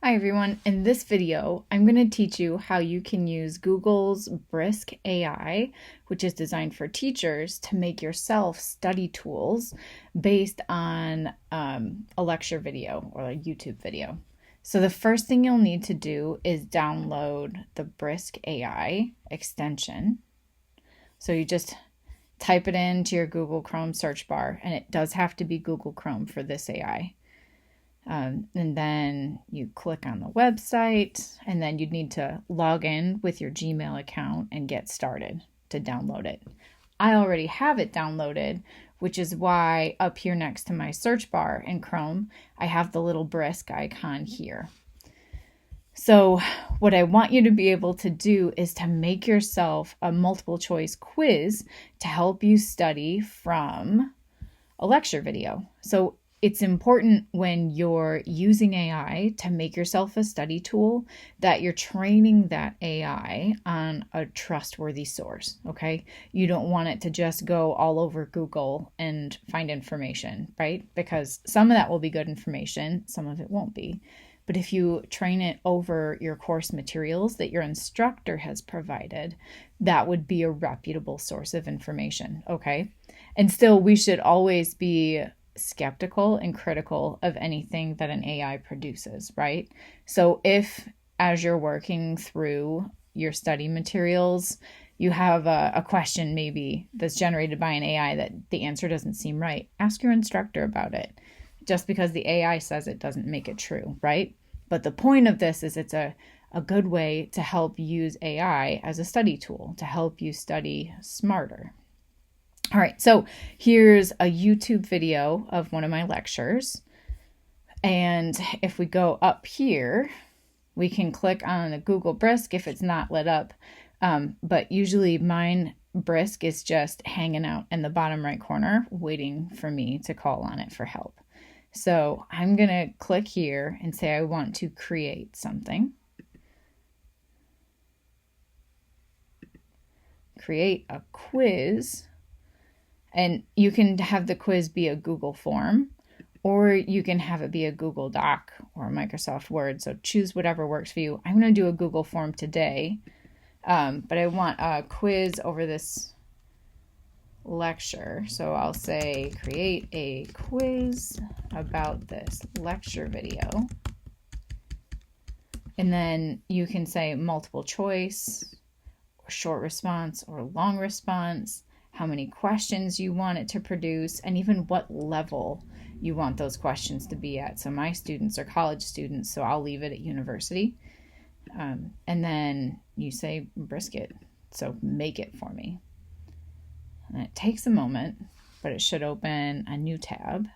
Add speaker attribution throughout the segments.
Speaker 1: Hi everyone, in this video I'm going to teach you how you can use Google's BRISK AI, which is designed for teachers, to make yourself study tools based on a lecture video or a YouTube video. So the first thing you'll need to do is download the BRISK AI extension. So you just type it into your Google Chrome search bar, and it does have to be Google Chrome for this AI. And then you click on the website, and then you'd need to log in with your Gmail account and get started to download it. I already have it downloaded, which is why up here next to my search bar in Chrome, I have the little BRISK icon here. So what I want you to be able to do is to make yourself a multiple choice quiz to help you study from a lecture video. So it's important when you're using AI to make yourself a study tool that you're training that AI on a trustworthy source, okay? You don't want it to just go all over Google and find information, right? Because some of that will be good information, some of it won't be. But if you train it over your course materials that your instructor has provided, that would be a reputable source of information, okay? And still, we should always be skeptical and critical of anything that an AI produces, right? So if, as you're working through your study materials, you have a question maybe that's generated by an AI that the answer doesn't seem right, ask your instructor about it. Just because the AI says it doesn't make it true, right? But the point of this is it's a good way to help use AI as a study tool to help you study smarter. All right, so here's a YouTube video of one of my lectures. And if we go up here, we can click on the Google BRISK if it's not lit up. But usually mine BRISK is just hanging out in the bottom right corner, waiting for me to call on it for help. So I'm going to click here and say I want to create something. Create a quiz. And you can have the quiz be a Google form, or you can have it be a Google Doc or a Microsoft Word. So choose whatever works for you. I'm going to do a Google form today, but I want a quiz over this lecture. So I'll say create a quiz about this lecture video. And then you can say multiple choice, or short response, or long response, how many questions you want it to produce, and even what level you want those questions to be at. So my students are college students, so I'll leave it at university. And then you say brisket, so make it for me. And it takes a moment, but it should open a new tab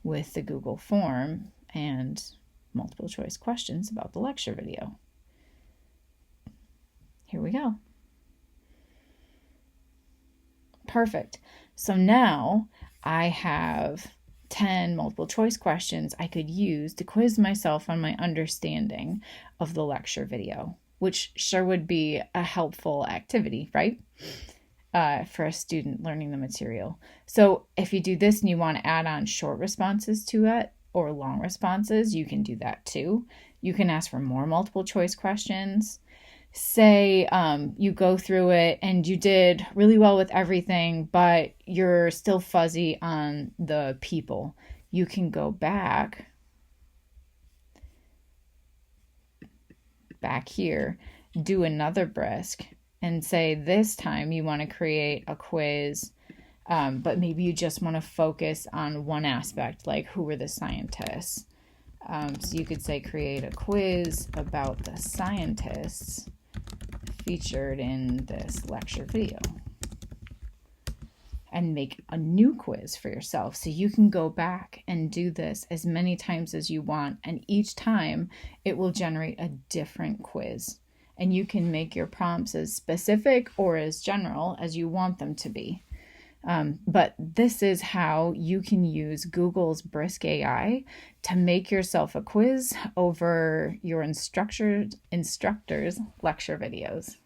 Speaker 1: with the Google form and multiple choice questions about the lecture video. Here we go. Perfect. So now I have 10 multiple choice questions I could use to quiz myself on my understanding of the lecture video, which sure would be a helpful activity, right? For a student learning the material. So if you do this and you want to add on short responses to it or long responses, you can do that too. You can ask for more multiple choice questions. Say you go through it and you did really well with everything, but you're still fuzzy on the people. You can go back here, do another BRISK, and say this time you want to create a quiz, but maybe you just want to focus on one aspect, like who were the scientists. So you could say create a quiz about the scientists featured in this lecture video, and make a new quiz for yourself. So you can go back and do this as many times as you want, and each time it will generate a different quiz. And you can make your prompts as specific or as general as you want them to be. But this is how you can use Google's BRISK AI to make yourself a quiz over your instructor's lecture videos.